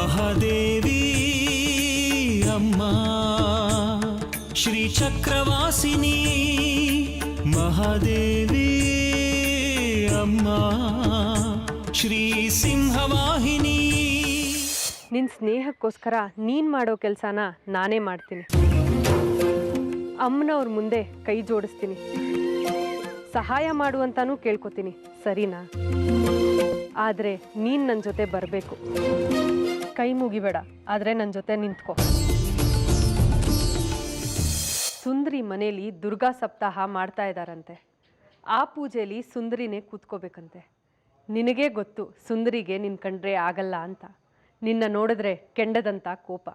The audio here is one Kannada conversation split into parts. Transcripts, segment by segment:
ಮಹಾದೇವಿ ಅಮ್ಮ ಶ್ರೀ ಚಕ್ರವಾಸಿನಿ ಮಹಾದೇವಿ ಅಮ್ಮ ಶ್ರೀ ಸಿಂಹವಾಹಿನಿ. ನಿನ್ನ ಸ್ನೇಹಕ್ಕೋಸ್ಕರ ನೀನು ಮಾಡೋ ಕೆಲಸನ ನಾನೇ ಮಾಡ್ತೀನಿ. ಅಮ್ಮನವ್ರ ಮುಂದೆ ಕೈ ಜೋಡಿಸ್ತೀನಿ, ಸಹಾಯ ಮಾಡುವಂತಾನೂ ಕೇಳ್ಕೊತೀನಿ, ಸರಿನಾ? ಆದರೆ ನೀನು ನನ್ನ ಜೊತೆ ಬರಬೇಕು. ಕೈ ಮುಗಿಬೇಡ, ಆದರೆ ನನ್ನ ಜೊತೆ ನಿಂತ್ಕೋ. ಸುಂದರಿ ಮನೇಲಿ ದುರ್ಗಾ ಸಪ್ತಾಹ ಮಾಡ್ತಾ ಇದ್ದಾರಂತೆ. ಆ ಪೂಜೆಯಲ್ಲಿ ಸುಂದರಿನೇ ಕೂತ್ಕೋಬೇಕಂತೆ. ನಿನಗೇ ಗೊತ್ತು ಸುಂದರಿಗೆ ನಿನ್ನ ಕಂಡ್ರೆ ಆಗಲ್ಲ ಅಂತ. ನಿನ್ನ ನೋಡಿದ್ರೆ ಕೆಂಡದಂಥ ಕೋಪ.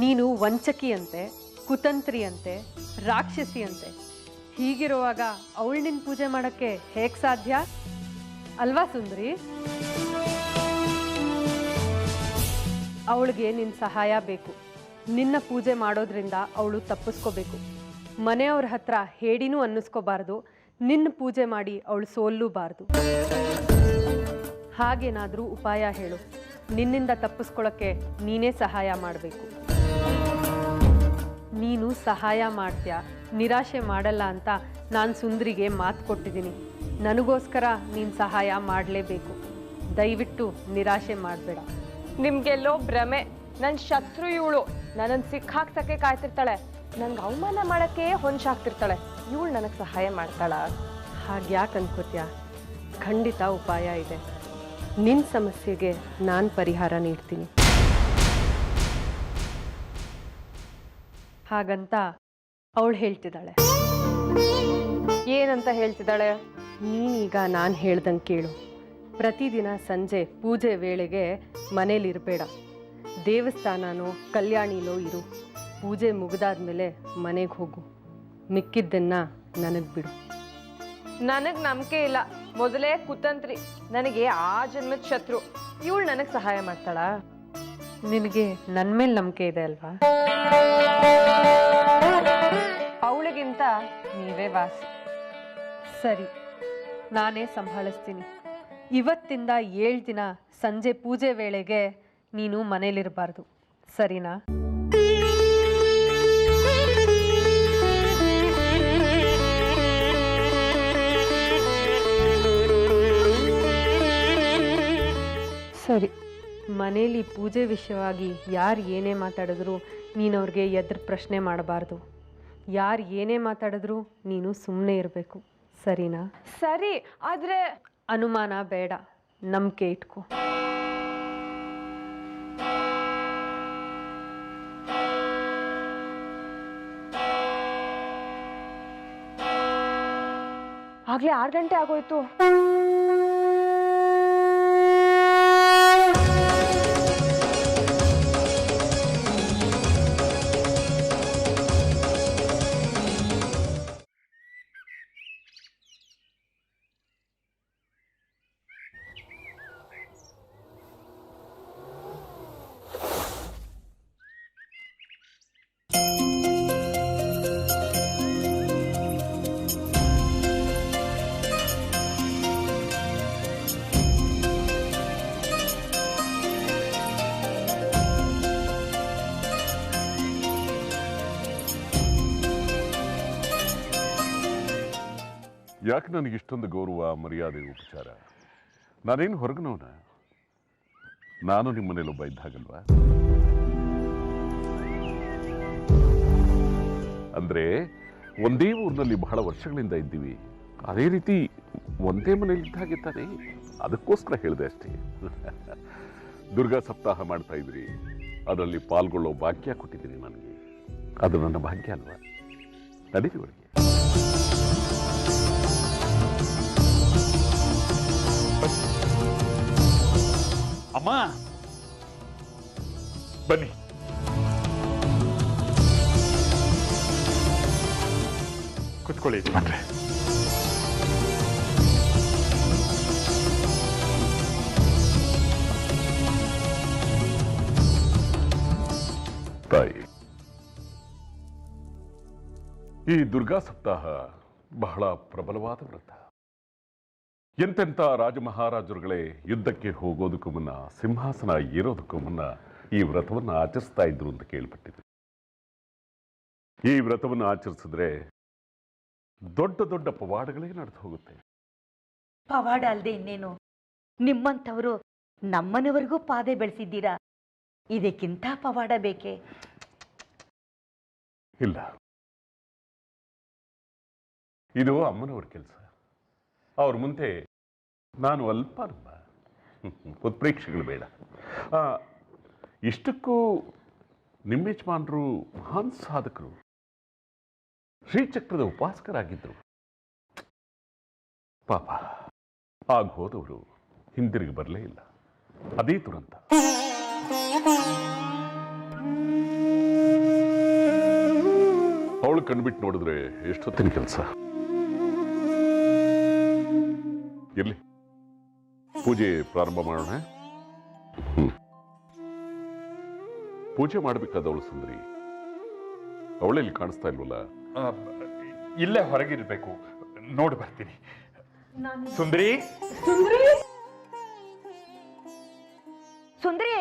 ನೀನು ವಂಚಕಿ ಅಂತೆ, ಕುತಂತ್ರಿ ಅಂತೆ, ರಾಕ್ಷಸಿ ಅಂತೆ. ಹೀಗಿರುವಾಗ ಅವಳು ನಿನ್ನ ಪೂಜೆ ಮಾಡೋಕ್ಕೆ ಹೇಗೆ ಸಾಧ್ಯ ಅಲ್ವಾ ಸುಂದರಿ? ಅವಳಿಗೆ ನಿನ್ನ ಸಹಾಯ ಬೇಕು. ನಿನ್ನ ಪೂಜೆ ಮಾಡೋದ್ರಿಂದ ಅವಳು ತಪ್ಪಿಸ್ಕೋಬೇಕು. ಮನೆಯವ್ರ ಹತ್ರ ಹೇಡಿನೂ ಅನ್ನಿಸ್ಕೋಬಾರ್ದು, ನಿನ್ನ ಪೂಜೆ ಮಾಡಿ ಅವಳು ಸೋಲ್ಲೂಬಾರ್ದು. ಹಾಗೇನಾದರೂ ಉಪಾಯ ಹೇಳು. ನಿನ್ನಿಂದ ತಪ್ಪಿಸ್ಕೊಳ್ಳೋಕ್ಕೆ ನೀನೇ ಸಹಾಯ ಮಾಡಬೇಕು. ನೀನು ಸಹಾಯ ಮಾಡ್ತೀಯ, ನಿರಾಶೆ ಮಾಡಲ್ಲ ಅಂತ ನಾನು ಸುಂದರಿಗೆ ಮಾತು ಕೊಟ್ಟಿದ್ದೀನಿ. ನನಗೋಸ್ಕರ ನೀನು ಸಹಾಯ ಮಾಡಲೇಬೇಕು. ದಯವಿಟ್ಟು ನಿರಾಶೆ ಮಾಡಬೇಡ. ನಿಮ್ಗೆಲ್ಲೋ ಭ್ರಮೆ. ನನ್ನ ಶತ್ರು ಇವಳು. ನನ್ನನ್ನು ಸಿಕ್ಕಾಕ್ಸಕ್ಕೆ ಕಾಯ್ತಿರ್ತಾಳೆ. ನನ್ಗೆ ಅವಮಾನ ಮಾಡೋಕ್ಕೆ ಹೊಂಚಾಗ್ತಿರ್ತಾಳೆ. ಇವಳು ನನಗೆ ಸಹಾಯ ಮಾಡ್ತಾಳ? ಹಾಗ್ಯಾಕೆ ಅನ್ಕೋತ್ಯಾ? ಖಂಡಿತ ಉಪಾಯ ಇದೆ. ನಿನ್ನ ಸಮಸ್ಯೆಗೆ ನಾನು ಪರಿಹಾರ ನೀಡ್ತೀನಿ. ಹಾಗಂತ ಅವಳು ಹೇಳ್ತಿದ್ದಾಳೆ. ಏನಂತ ಹೇಳ್ತಿದ್ದಾಳೆ? ನೀನೀಗ ನಾನು ಹೇಳ್ದಂಗೆ ಕೇಳು. ಪ್ರತಿದಿನ ಸಂಜೆ ಪೂಜೆ ವೇಳೆಗೆ ಮನೇಲಿರಬೇಡ. ದೇವಸ್ಥಾನನೋ ಕಲ್ಯಾಣಿಲೋ ಇರು. ಪೂಜೆ ಮುಗಿದಾದ್ಮೇಲೆ ಮನೆಗೆ ಹೋಗು. ಮಿಕ್ಕಿದ್ದನ್ನು ನನಗೆ ಬಿಡು. ನನಗೆ ನಂಬಿಕೆ ಇಲ್ಲ. ಮೊದಲೇ ಕುತಂತ್ರಿ, ನನಗೆ ಆ ಜನ್ಮದ ಶತ್ರು. ಇವಳು ನನಗೆ ಸಹಾಯ ಮಾಡ್ತಾಳ? ನಿನಗೆ ನನ್ನ ಮೇಲೆ ನಂಬಿಕೆ ಇದೆ ಅಲ್ವಾ? ಅವಳಿಗಿಂತ ನೀವೇ ವಾಸಿ. ಸರಿ, ನಾನೇ ಸಂಭಾಳಿಸ್ತೀನಿ. ಇವತ್ತಿಂದ 7 ದಿನ ಸಂಜೆ ಪೂಜೆ ವೇಳೆಗೆ ನೀನು ಮನೇಲಿರಬಾರ್ದು, ಸರಿನಾ? ಸರಿ, ಮನೇಲಿ ಪೂಜೆ ವಿಷಯವಾಗಿ ಯಾರು ಏನೇ ಮಾತಾಡಿದ್ರು ನೀನು ಅವ್ರಿಗೆ ಎದುರು ಪ್ರಶ್ನೆ ಮಾಡಬಾರ್ದು. ಯಾರು ಏನೇ ಮಾತಾಡಿದ್ರು ನೀನು ಸುಮ್ಮನೆ ಇರಬೇಕು, ಸರಿನಾ? ಸರಿ, ಆದರೆ ಅನುಮಾನ ಬೇಡ, ನಂಬಿಕೆ ಇಟ್ಕೋ. ಆಗ್ಲೇ 6 ಗಂಟೆ ಆಗೋಯ್ತು. ಯಾಕೆ ನನಗೆ ಇಷ್ಟೊಂದು ಗೌರವ, ಮರ್ಯಾದೆ, ಉಪಚಾರ? ನಾನೇನು ಹೊರಗನವನ? ನಾನು ನಿಮ್ಮ ಮನೇಲೊಬ್ಬ ಇದ್ದಾಗಲ್ವಾ? ಅಂದ್ರೆ ಒಂದೇ ಊರಿನಲ್ಲಿ ಬಹಳ ವರ್ಷಗಳಿಂದ ಇದ್ದೀವಿ. ಅದೇ ರೀತಿ ಒಂದೇ ಮನೇಲಿ ಇದ್ದಾಗೆ ತಾನೆ. ಅದಕ್ಕೋಸ್ಕರ ಹೇಳಿದೆ ಅಷ್ಟೇ. ದುರ್ಗಾ ಸಪ್ತಾಹ ಮಾಡ್ತಾ ಇದ್ರಿ, ಅದರಲ್ಲಿ ಪಾಲ್ಗೊಳ್ಳೋ ಭಾಗ್ಯ ಕೊಟ್ಟಿದ್ದೀನಿ ನನಗೆ. ಅದು ನನ್ನ ಭಾಗ್ಯ ಅಲ್ವಾ? ನಡೀರಿ ಒಳಗೆ. ಅಮ್ಮ ಬನ್ನಿ. ಕುತ್ಕೊಳ್ಳಿ ಯಜಮಾನ್ರೆ. ತಾಯಿ, ಈ ದುರ್ಗಾ ಸಪ್ತಾಹ ಬಹಳ ಪ್ರಬಲವಾದ ವ್ರತ. ಎಂತೆಂಥ ರಾಜಮಹಾರಾಜರುಗಳೇ ಯುದ್ಧಕ್ಕೆ ಹೋಗೋದಕ್ಕೂ ಮುನ್ನ, ಸಿಂಹಾಸನ ಏರೋದಕ್ಕೂ ಮುನ್ನ ಈ ವ್ರತವನ್ನು ಆಚರಿಸ್ತಾ ಇದ್ರು ಅಂತ ಕೇಳ್ಪಟ್ಟಿದ್ದೆ. ಈ ವ್ರತವನ್ನು ಆಚರಿಸಿದ್ರೆ ದೊಡ್ಡ ದೊಡ್ಡ ಪವಾಡಗಳೇ ನಡೆದು ಹೋಗುತ್ತೆ. ಪವಾಡ ಅಲ್ಲದೆ ಇನ್ನೇನು, ನಿಮ್ಮಂಥವರು ನಮ್ಮನೆವರೆಗೂ ಪಾದೆ ಬೆಳೆಸಿದ್ದೀರಾ. ಇದಕ್ಕಿಂತ ಪವಾಡ ಬೇಕೆ? ಇಲ್ಲ, ಇದು ಅಮ್ಮನವ್ರ ಕೆಲಸ. ಅವ್ರ ಮುಂದೆ ನಾನು ಅಲ್ಪಾನಮ್ಮ. ಉತ್ಪ್ರೇಕ್ಷೆಗಳು ಬೇಡ. ಇಷ್ಟಕ್ಕೂ ನಿಮ್ಮ ಯಜಮಾನರು ಮಹಾನ್ ಸಾಧಕರು, ಶ್ರೀಚಕ್ರದ ಉಪಾಸಕರಾಗಿದ್ದರು. ಪಾಪ, ಆಗ ಹೋದವರು ಹಿಂದಿರುಗಿ ಬರಲೇ ಇಲ್ಲ. ಅದೇ ದುರಂತ. ಅವಳು ಕಣ್ಬಿಟ್ಟು ನೋಡಿದ್ರೆ ಎಷ್ಟೊತ್ತಿನ ಕೆಲಸ. ಇರ್ಲಿ, ಪೂಜೆ ಪ್ರಾರಂಭ ಮಾಡೋಣ. ಪೂಜೆ ಮಾಡಬೇಕಾದವಳು ಸುಂದರಿ, ಅವಳೆಲ್ಲಿ ಕಾಣಿಸ್ತಾ ಇಲ್ವಲ್ಲ? ಇಲ್ಲೇ ಹೊರಗಿರ್ಬೇಕು, ನೋಡಿ ಬರ್ತೀನಿ. ಸುಂದರಿ, ಸುಂದರಿ,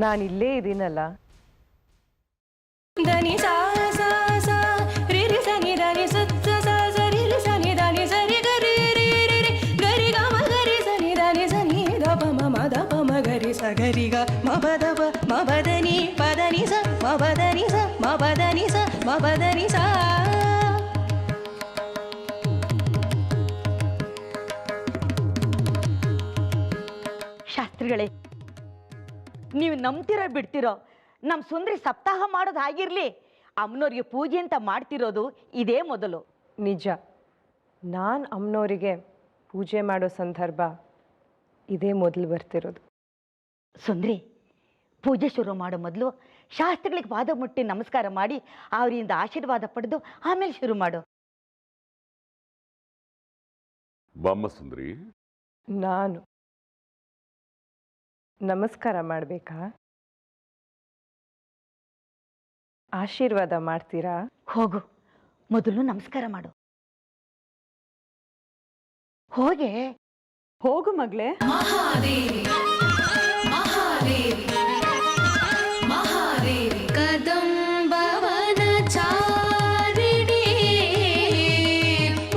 ನಾನಿಲ್ಲೇ ಇದೀನಲ್ಲ. ಧನಿ ಸಾ ಸಾ ಸಾ ರಿ ರಿ ಸನಿ ಧನಿ ಸುತ್ತ ಸಾ ಸರಿ ರಿ ಸನಿ ಧನಿ ಸರಿ ಗರಿ ರಿ ರಿ ರಿ ಗರಿ ಗ ಮ ಗರಿ ಸನಿ ಧನಿ ಸನಿ ದ ಪ ಮ ಮ ದ ಪ ಮ ಗರಿ ಸ ಗರಿ ಗ ಮ ಪ ದ ಪ ಮ ಪ ದ ನಿ ಪ ದ ನಿ ಸ ಮ ಪ ದ ನಿ ಸ ಮ ಪ ದ ನಿ ಸ ಮ ಪ ದ ನಿ ಸ. ಶಾಸ್ತ್ರಿಗಳೇ, ನೀವು ನಂಬ್ತಿರೋ ಬಿಡ್ತಿರೋ, ನಮ್ಮ ಸುಂದರಿ ಸಪ್ತಾಹ ಮಾಡೋದು ಆಗಿರ್ಲಿ, ಅಮ್ಮನವ್ರಿಗೆ ಪೂಜೆ ಅಂತ ಮಾಡ್ತಿರೋದು ಇದೇ ಮೊದಲು. ನಿಜ, ನಾನು ಅಮ್ಮನವರಿಗೆ ಪೂಜೆ ಮಾಡೋ ಸಂದರ್ಭ ಇದೇ ಮೊದಲು ಬರ್ತಿರೋದು. ಸುಂದರಿ, ಪೂಜೆ ಶುರು ಮಾಡೋ ಮೊದಲು ಶಾಸ್ತ್ರಿಗಳಿಗೆ ಪಾದ ಮುಟ್ಟಿ ನಮಸ್ಕಾರ ಮಾಡಿ ಅವರಿಂದ ಆಶೀರ್ವಾದ ಪಡೆದು ಆಮೇಲೆ ಶುರು ಮಾಡು. ಬಾಮ್ಮ ಸುಂದರಿ. ನಾನು ನಮಸ್ಕಾರ ಮಾಡಬೇಕಾ? ಆಶೀರ್ವಾದ ಮಾಡ್ತೀರಾ? ಹೋಗು, ಮೊದಲು ನಮಸ್ಕಾರ ಮಾಡು. ಹೋಗೆ. ಹೋಗು ಮಗಳೇ. ಮಹಾದೇವಿ ಮಹಾದೇವಿ ಮಹಾದೇವಿ ಕದಂಬವನ ಚಾರಿಣಿ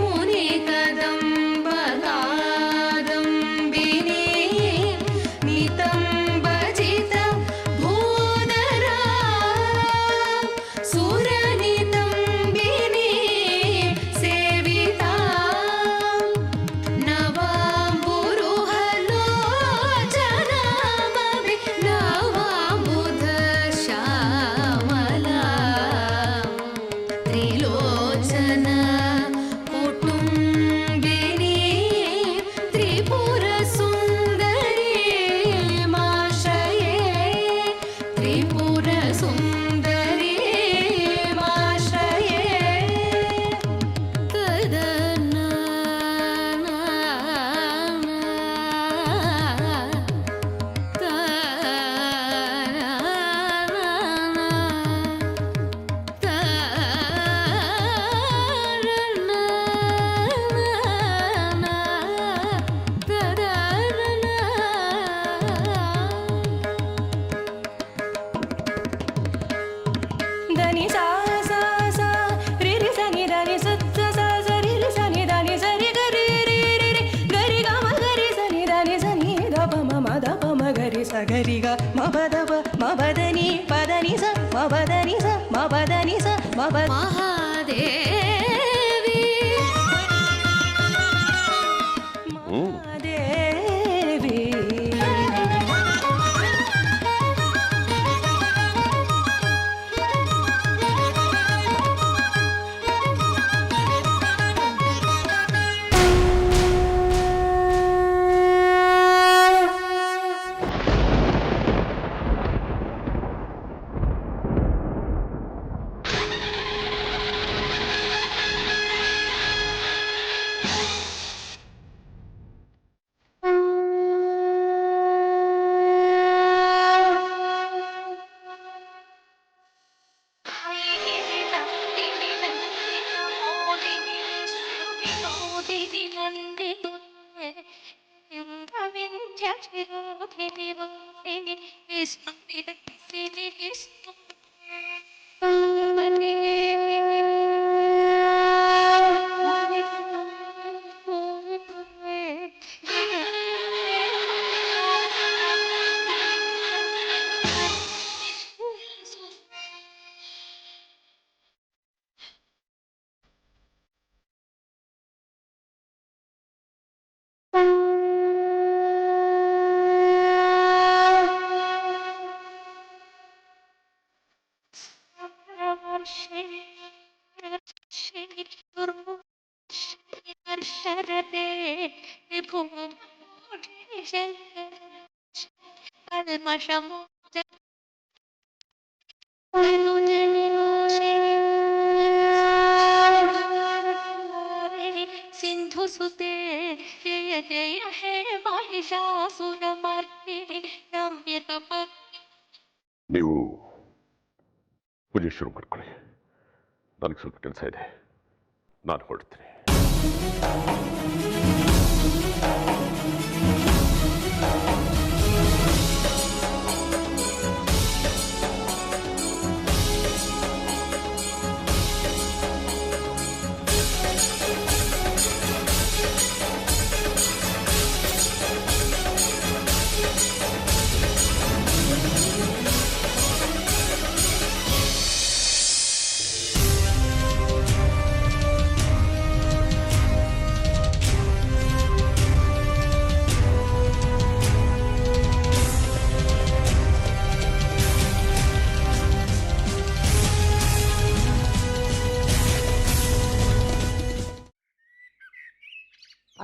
ಮುನಿ ಕದಂಬ ಕಾದಂಬಿನಿ ನಿತಂಬಜಿತ ಭೂಧರ ಸುರನಿತಂಬಿನಿ ಸೇವಿತಾ ನವಾಂಬುರುಹಲೋಚನಾಮಭಿ ನವಾಂಬುಧ ಶ್ಯಾಮಲಾ ತ್ರಿಲೋಚನ ಕುಟುಂಬಿನಿ ತ್ರಿಪುರ ಸುಂದರಿ ಮಾಶ್ರಯೇ ತ್ರಿಪುರ ಸುಂದರಿ ಮಾಶ್ರಯೇ ತದನ ಧನಿ ಸಾ ಸಾ ಸಾ ರಿ ರಿ ಸನಿ ಧನಿ ಸುತ್ತ ಸಾ ಸರಿ ರಿ ಸನಿ ಧನಿ ಸರಿ ಗರಿ ರಿ ರಿ ರಿ ಗರಿ ಗ ಮ ಗರಿ ಸನಿ ಧನಿ ಸನಿ ದ ಪ ಮ ಮ ದ ಪ ಮ ಗರಿ ಸ ಗರಿ ಗ ಮ ಪ ದ ಪ ಮ ಪ ದ ನಿ ಪ ದ ನಿ ಸ ಮಪದನಿ ಸ ಮಪದನಿ ಸ ಮಪ ಮಹಾದೇವಿ ಮಹಾದೇವಿ ಸಿಂಧು ಸುತೆ ಜಯ ಜಯ ಹೇ ಮಹಿಷಾಸುರ ಮರ್ದಿನಿ ರಮ್ಯ ತಪ. ನೀವು ಪೂಜೆ ಶುರು ಮಾಡ್ಕೊಳ್ಳಿ. ನನಗೆ ಸ್ವಲ್ಪ ಕೆಲಸ ಇದೆ, ನಾನು ಹೊರಡ್ತೀನಿ.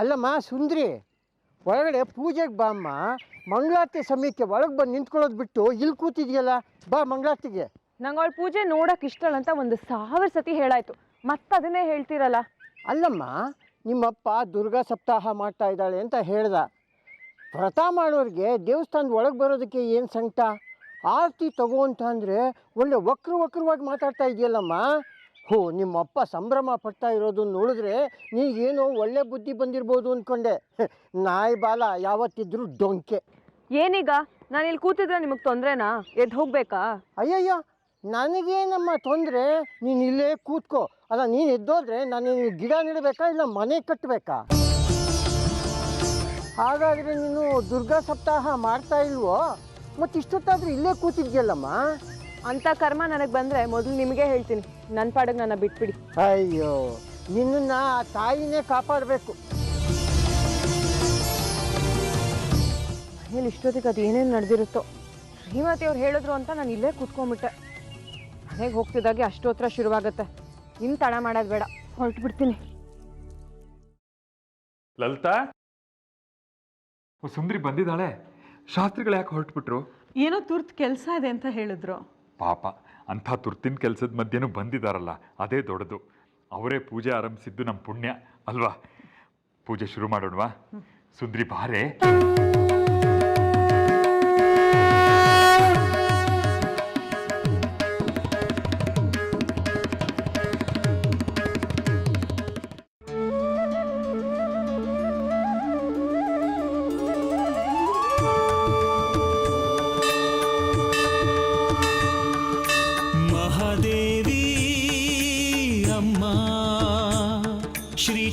ಅಲ್ಲಮ್ಮ ಸುಂದ್ರಿ, ಒಳಗಡೆ ಪೂಜೆಗೆ ಬಾ ಅಮ್ಮ. ಮಂಗಳಾರತಿ ಸಮಯಕ್ಕೆ ಒಳಗೆ ಬಂದು ನಿಂತ್ಕೊಳ್ಳೋದು ಬಿಟ್ಟು ಇಲ್ಲಿ ಕೂತಿದ್ಯಲ್ಲ, ಬಾ ಮಂಗಳಾರತಿಗೆ. ನಂಗೆ ಅವಳ ಪೂಜೆ ನೋಡಕ್ಕೆ ಇಷ್ಟ ಅಂತ 1000 ಸತಿ ಹೇಳಾಯ್ತು, ಮತ್ತದನ್ನೇ ಹೇಳ್ತೀರಲ್ಲ. ಅಲ್ಲಮ್ಮ, ನಿಮ್ಮಪ್ಪ ದುರ್ಗಾ ಸಪ್ತಾಹ ಮಾಡ್ತಾ ಇದ್ದಾಳೆ ಅಂತ ಹೇಳ್ದ. ವ್ರತ ಮಾಡೋರಿಗೆ ದೇವಸ್ಥಾನದ ಒಳಗೆ ಬರೋದಕ್ಕೆ ಏನು ಸಂಕಟ? ಆರತಿ ತಗೋ ಅಂತ ಅಂದರೆ ಒಳ್ಳೆ ವಕ್ರವಾಗಿ ಮಾತಾಡ್ತಾ ಇದೆಯಲ್ಲಮ್ಮ. ಹೋ, ನಿಮ್ಮಪ್ಪ ಸಂಭ್ರಮ ಪಡ್ತಾ ಇರೋದು ನೋಡಿದ್ರೆ ನೀಗೇನೋ ಒಳ್ಳೆ ಬುದ್ಧಿ ಬಂದಿರ್ಬೋದು ಅಂದ್ಕೊಂಡೆ. ನಾಯಿ ಬಾಲ ಯಾವತ್ತಿದ್ರೂ ಡೊಂಕೆ. ಏನೀಗ ನಾನು ಇಲ್ಲಿ ಕೂತಿದ್ರೆ ನಿಮಗೆ ತೊಂದ್ರೆನಾ? ಎದ್ದು ಹೋಗ್ಬೇಕಾ? ಅಯ್ಯಯ್ಯೋ, ನನಗೇನಮ್ಮ ತೊಂದರೆ? ನೀನು ಇಲ್ಲೇ ಕೂತ್ಕೋ. ಅಲ್ಲ, ನೀನು ಎದ್ದೋದ್ರೆ ನಾನು ಗಿಡ ನೆಡಬೇಕಾ ಇಲ್ಲ ಮನೆ ಕಟ್ಟಬೇಕಾ? ಹಾಗಾದರೆ ನೀನು ದುರ್ಗಾ ಸಪ್ತಾಹ ಮಾಡ್ತಾ ಇಲ್ವೋ? ಮತ್ತು ಇಷ್ಟೊತ್ತಾದರೂ ಇಲ್ಲೇ ಕೂತಿದ್ಯಲ್ಲಮ್ಮ. ಅಂಥ ಕರ್ಮ ನನಗೆ ಬಂದರೆ ಮೊದಲು ನಿಮಗೆ ಹೇಳ್ತೀನಿ, ನನ್ನ ಪಾಡಿಗೆ ನನ್ನ ಬಿಟ್ಬಿಡಿ. ಅಯ್ಯೋ, ನಿನ್ನನ್ನು ಆ ತಾಯಿನೇ ಕಾಪಾಡಬೇಕು. ಮನೇಲಿ ಇಷ್ಟೊತ್ತಿಗೆ ಅದು ಏನೇನು ನಡೆದಿರುತ್ತೋ. ಶ್ರೀಮತಿ ಅವ್ರು ಹೇಳಿದ್ರು ಅಂತ ನಾನು ಇಲ್ಲೇ ಕೂತ್ಕೊಂಡ್ಬಿಟ್ಟೆ. ಮನೆಗೆ ಹೋಗ್ತಿದ್ದಾಗೆ ಅಷ್ಟೋತ್ರ ಶುರುವಾಗುತ್ತೆ. ಇನ್ನು ತಡ ಮಾಡೋದು ಬೇಡ, ಹೊರಟು ಬಿಡ್ತೀನಿ. ಲಲಿತಾ, ಸುಂದ್ರಿ ಬಂದಿದ್ದಾಳೆ. ಶಾಸ್ತ್ರಿಗಳು ಯಾಕೆ ಹೊರಟ್ಬಿಟ್ರು? ಏನೋ ತುರ್ತು ಕೆಲಸ ಇದೆ ಅಂತ ಹೇಳಿದ್ರು. ಪಾಪ, ಅಂಥ ತುರ್ತಿನ ಕೆಲಸದ ಮಧ್ಯೆನೂ ಬಂದಿದ್ದಾರಲ್ಲ, ಅದೇ ದೊಡ್ಡದು. ಅವರೇ ಪೂಜೆ ಆರಂಭಿಸಿದ್ದು ನಮ್ಮ ಪುಣ್ಯ ಅಲ್ವಾ? ಪೂಜೆ ಶುರು ಮಾಡೋಣವಾ? ಸುಂದ್ರಿ ಬಾರೆ.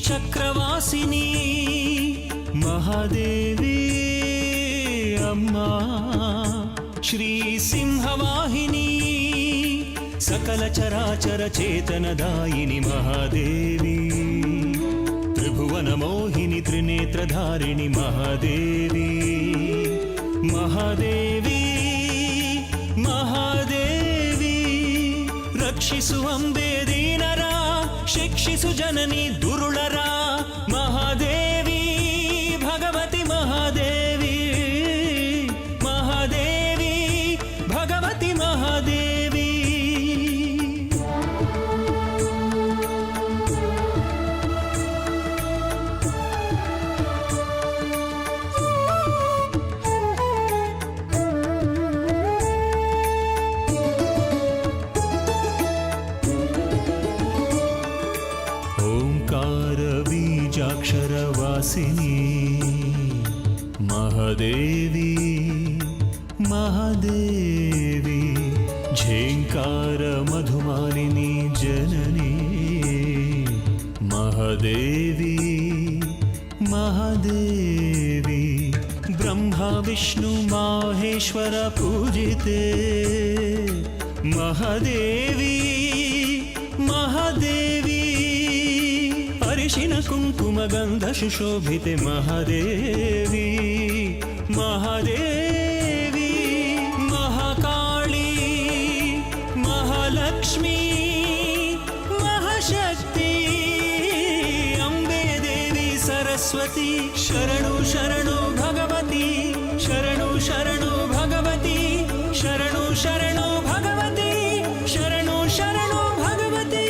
ಚಕ್ರವಾಸಿನಿ ಮಹಾದೇವಿ ಅಮ್ಮ ಶ್ರೀ ಸಿಂಹವಾಹಿನಿ सकल चराचर चेतनदायिनि महादेवी त्रिभुवन मोहिनी त्रिनेत्रधारिणि महादेवी महादेवी महादेवी रक्षिसु अंबे दीनरा शिक्षिसु जननी दुरुळर महादेवी भगवति महादेवी महादेवी भगवति महादेवी ओंकार बीजाक्षरवासिनी महादेवी महादेवी झेंकार मधुमालिनी जननी महादेवी महादेवी ब्रह्मा विष्णु माहेश्वर पूजिते महादेवी महादेवी अरिशिन कुंकुम गंध सुशोभिते महादेवी महादेवी महाकाली महालक्ष्मी महाशक्ति अंबे देवी सरस्वती शरणु शरणु भगवती शरणु शरणु भगवती शरणु शरणु भगवती शरणु शरणु भगवती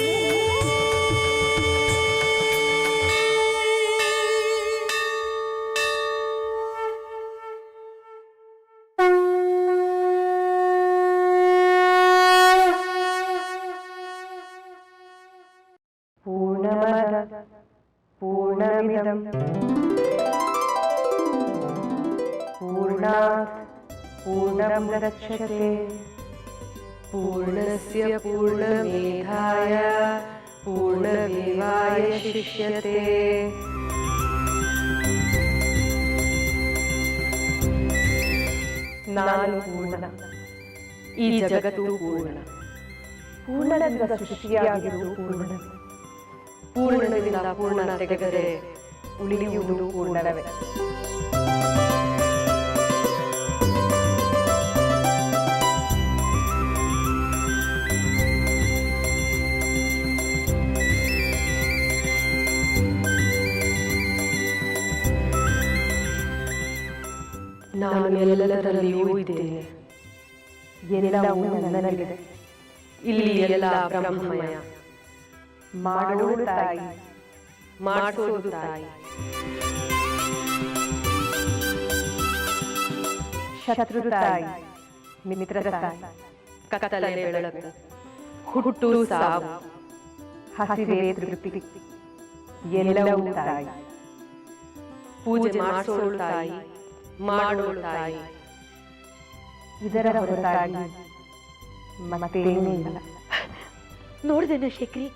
पूर्णमद पूर्णमिदं पूर्णात् पूर्णमुदच्यते पूर्णस्य पूर्णमेधाय पूर्णमेवाय शिष्यते ನಾನು ಪೂರ್ಣ ಈ ಜಗತ್ತು ಪೂರ್ಣ ಪೂರ್ಣದಿಂದ ಸೃಷ್ಟಿಯಾಗಿರುವುದು ಪೂರ್ಣ ಪೂರ್ಣದಿಂದ ಪೂರ್ಣ ತೆಗೆದರೆ ಉಳಿಯುವುದು ಪೂರ್ಣವೇ ನಾನು ಎಲ್ಲದರಲ್ಲಿಯೂ ಇದ್ದೇನೆ ಎಲ್ಲವೂ ನನ್ನಲ್ಲಿದೆ ಇಲ್ಲಿ ಎಲ್ಲ ಬ್ರಹ್ಮಮಯ ಮಾಡೋಳು ತಾಯಿ ಮಾಡಿಸೋದು ತಾಯಿ ಶತ್ರು ತಾಯಿ ಮಿತ್ರ ತಾಯಿ ಕತ್ತಲೆ ಬೆಳಕು ಹುಟ್ಟು ಸಾವು ಹಸಿವೆ ತೃಪ್ತಿ ಎಲ್ಲವೂ ತಾಯಿ ಪೂಜೆ ಮಾಡಿಸೋಳು ತಾಯಿ ಮಾಡೋಳು ತಾಯಿ ಇದರ ಹೊರತಾಗಿ ಮತ್ತೇನೂ ಇಲ್ಲ ನೋಡ್ದೇನ ಶೇಖರಿ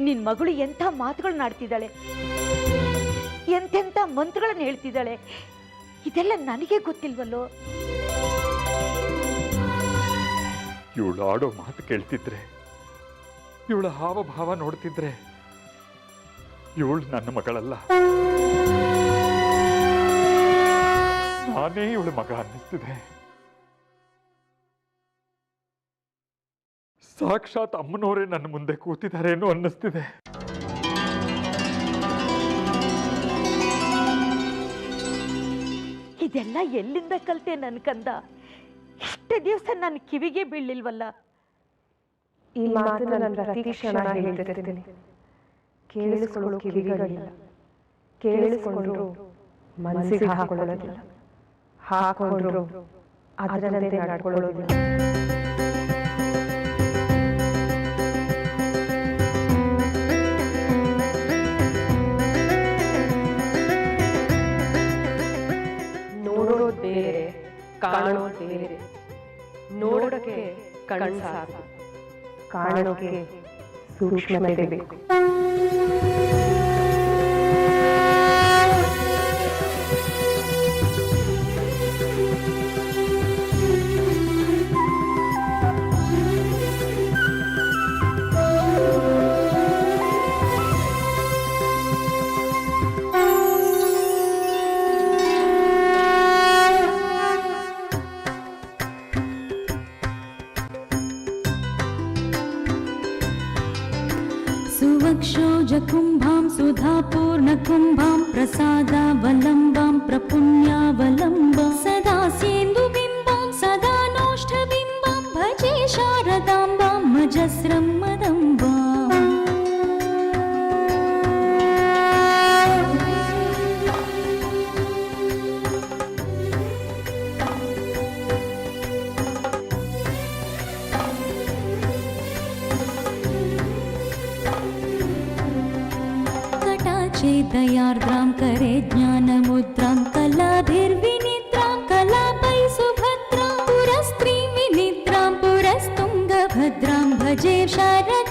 ನಿನ್ ಮಗಳು ಎಂಥ ಮಾತುಗಳನ್ನ ಆಡ್ತಿದ್ದಾಳೆ ಎಂತೆಂಥ ಮಂತ್ರಗಳನ್ನ ಹೇಳ್ತಿದ್ದಾಳೆ ಇದೆಲ್ಲ ನನಗೆ ಗೊತ್ತಿಲ್ವಲ್ಲೋ ಇವಳು ಆಡೋ ಮಾತು ಕೇಳ್ತಿದ್ರೆ ಇವಳ ಹಾವಭಾವ ನೋಡ್ತಿದ್ರೆ ಇವಳು ನನ್ನ ಮಗಳಲ್ಲ ನಾನೇ ಇವಳು ಮಗ ಅನ್ನಿಸ್ತಿದೆ ಸಾಕ್ಷಾತ್ ಅಮ್ಮನವರೇ ನನ್ನ ಮುಂದೆ ಕೂತಿದ್ದಾರೇನೋ ಅನ್ನಿಸ್ತಿದೆ ಇದೆಲ್ಲ ಎಲ್ಲಿಂದ ಕಲ್ತೆ ನನ್ ಕಂದ ಇಷ್ಟೇ ದಿವಸ ನನ್ನ ಕಿವಿಗೆ ಬೀಳಿಲ್ವಲ್ಲ ಈ ಮಾತು ನನ್ನ ಪ್ರತಿ ಕ್ಷಣ ಹೇಳ್ತಿರ್ತೀನಿ ಕೇಳಿಸ್ಕೊಳ್ಳೋ ಕಿವಿಗಳಿಲ್ಲ ಕೇಳಿಸ್ಕೊಂಡ್ರು ಮನಸ್ಸಿಗೆ ಹಾಕೊಳ್ಳೋದಿಲ್ಲ ಹಾಕೊಂಡ್ರು ಅದರಂತೆ ನಡ್ಕೊಳ್ಳೋದಿಲ್ಲ ನೋಡೋದು ಬೇರೆ ಕಾಣೋದು ಬೇರೆ ನೋಡೋಕೆ ಕಣ್ಣು ಸಾಕು ಕಾಣೋಕೆ ಸೂಕ್ಷ್ಮತೆ ಬೇಕು सुवक्षोजकुम्भां सुधापूर्णकुम्भां प्रसादावलम्बां प्रपुण्यावलम्बां सदा सेन्दुबिम्बां सदा नोष्ठबिम्बां भजे शारदाम्बां मजस्रं मदम्बाम् दयार्द्रां करे ज्ञानमुद्रां कलाभिर्विनिद्रां कलापै सुभद्रां पुरस्त्रीं विनिद्रां पुरस्तुङ्गभद्रां भजे शारदां